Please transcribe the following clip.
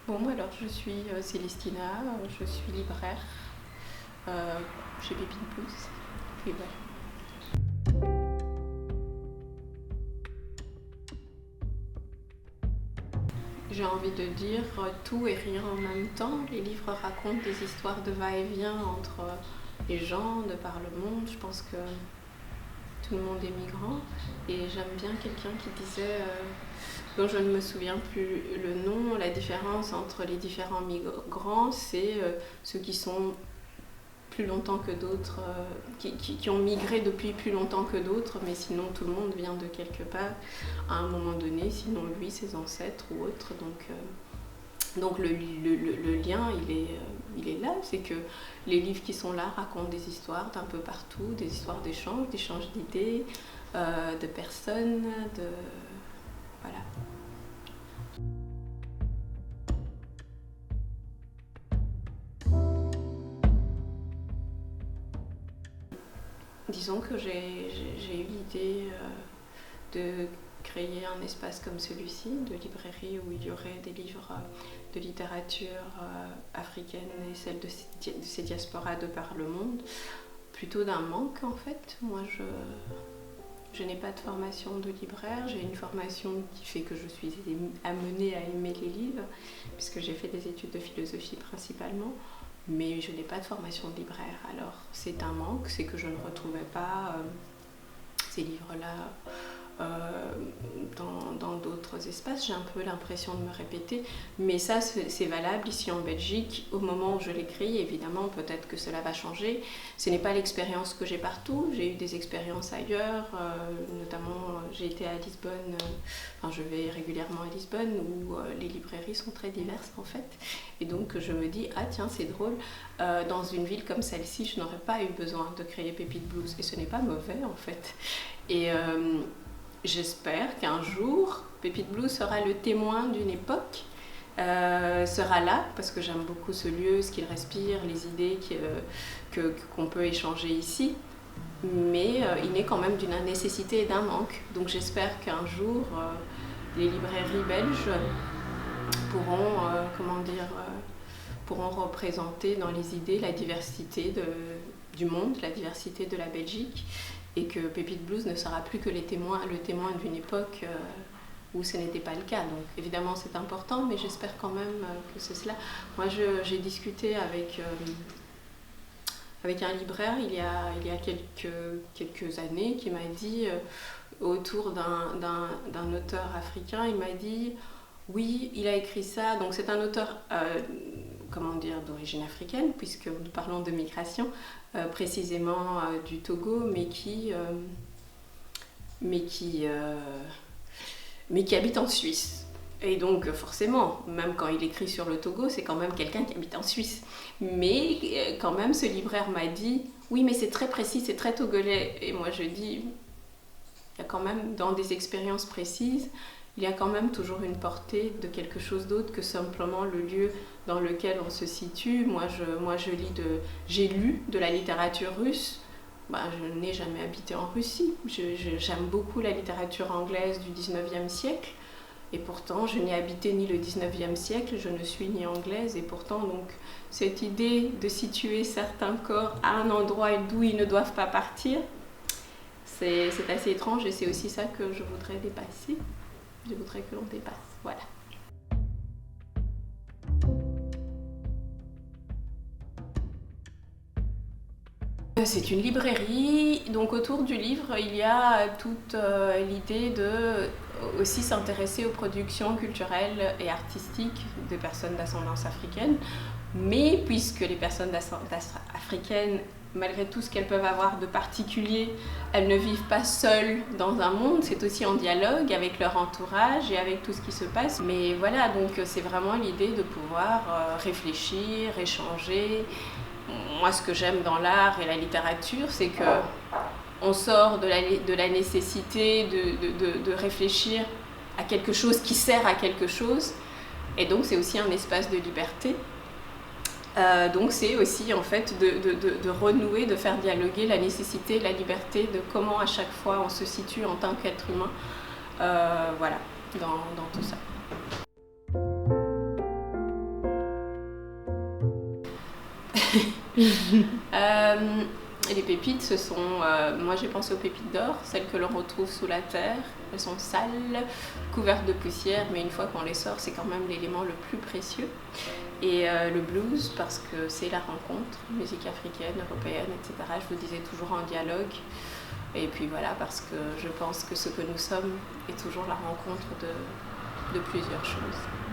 Bon, alors je suis Célestina, je suis libraire chez Pépite Blues. Puis voilà. J'ai envie de dire tout et rien en même temps. Les livres racontent des histoires de va-et-vient entre les gens de par le monde. Je pense que tout le monde est migrant. Et j'aime bien quelqu'un qui disait, dont je ne me souviens plus le nom, la différence entre les différents migrants, c'est ceux qui sont plus longtemps que d'autres, qui ont migré depuis plus longtemps que d'autres, mais sinon tout le monde vient de quelque part à un moment donné, sinon lui, ses ancêtres ou autres. Donc le lien, il est là, c'est que les livres qui sont là racontent des histoires d'un peu partout, des histoires d'échanges d'idées, de personnes, voilà. Disons que j'ai eu l'idée de créer un espace comme celui-ci, de librairie, où il y aurait des livres de littérature africaine et celle de ces diasporas de par le monde, plutôt d'un manque en fait. Moi je n'ai pas de formation de libraire, j'ai une formation qui fait que je suis amenée à aimer les livres, puisque j'ai fait des études de philosophie principalement. Mais je n'ai pas de formation de libraire, alors c'est un manque, c'est que je ne retrouvais pas ces livres-là dans d'autres espaces. J'ai un peu l'impression de me répéter, mais ça c'est valable ici en Belgique. Au moment où je l'écris, évidemment, peut-être que cela va changer. Ce n'est pas l'expérience que j'ai partout, j'ai eu des expériences ailleurs, notamment j'ai été à Lisbonne, je vais régulièrement à Lisbonne, où les librairies sont très diverses en fait. Et donc je me dis, ah tiens, c'est drôle, dans une ville comme celle-ci, je n'aurais pas eu besoin de créer Pépite Blues, et ce n'est pas mauvais en fait. Et j'espère qu'un jour, Pépite Blues sera le témoin d'une époque, sera là, parce que j'aime beaucoup ce lieu, ce qu'il respire, les idées qu'on peut échanger ici. Mais il naît quand même d'une nécessité et d'un manque. Donc j'espère qu'un jour, les librairies belges pourront représenter dans les idées la diversité du monde, la diversité de la Belgique, et que Pépite Blues ne sera plus que le témoin d'une époque où ce n'était pas le cas. Donc évidemment c'est important, mais j'espère quand même que c'est cela. Moi j'ai discuté avec un libraire il y a quelques années qui m'a dit, autour d'un auteur africain, il m'a dit oui, il a écrit ça, donc c'est un auteur d'origine africaine, puisque nous parlons de migration, précisément du Togo, mais qui habite en Suisse. Et donc forcément, même quand il écrit sur le Togo, c'est quand même quelqu'un qui habite en Suisse. Mais quand même, ce libraire m'a dit, oui, mais c'est très précis, c'est très togolais. Et moi je dis, il y a quand même, dans des expériences précises, il y a quand même toujours une portée de quelque chose d'autre que simplement le lieu dans lequel on se situe. J'ai lu de la littérature russe. Je n'ai jamais habité en Russie. J'aime beaucoup la littérature anglaise du 19e siècle. Et pourtant, je n'ai habité ni le 19e siècle, je ne suis ni anglaise. Et pourtant, donc, cette idée de situer certains corps à un endroit d'où ils ne doivent pas partir, c'est assez étrange, et c'est aussi ça que je voudrais dépasser. Je voudrais que l'on dépasse, voilà. C'est une librairie, donc autour du livre, il y a toute l'idée de aussi s'intéresser aux productions culturelles et artistiques de personnes d'ascendance africaine. Mais puisque les personnes d'ascendance africaine, malgré tout ce qu'elles peuvent avoir de particulier, elles ne vivent pas seules dans un monde, c'est aussi en dialogue avec leur entourage et avec tout ce qui se passe. Mais voilà, donc c'est vraiment l'idée de pouvoir réfléchir, échanger. Moi, ce que j'aime dans l'art et la littérature, c'est qu'on sort de la nécessité de réfléchir à quelque chose qui sert à quelque chose. Et donc, c'est aussi un espace de liberté. Donc c'est aussi en fait de renouer, de faire dialoguer la nécessité, la liberté, de comment à chaque fois on se situe en tant qu'être humain, voilà, dans tout ça. Et les pépites, ce sont, moi j'ai pensé aux pépites d'or, celles que l'on retrouve sous la terre. Elles sont sales, couvertes de poussière, mais une fois qu'on les sort, c'est quand même l'élément le plus précieux. Et le blues, parce que c'est la rencontre, musique africaine, européenne, etc. Je vous disais toujours en dialogue. Et puis voilà, parce que je pense que ce que nous sommes est toujours la rencontre de plusieurs choses.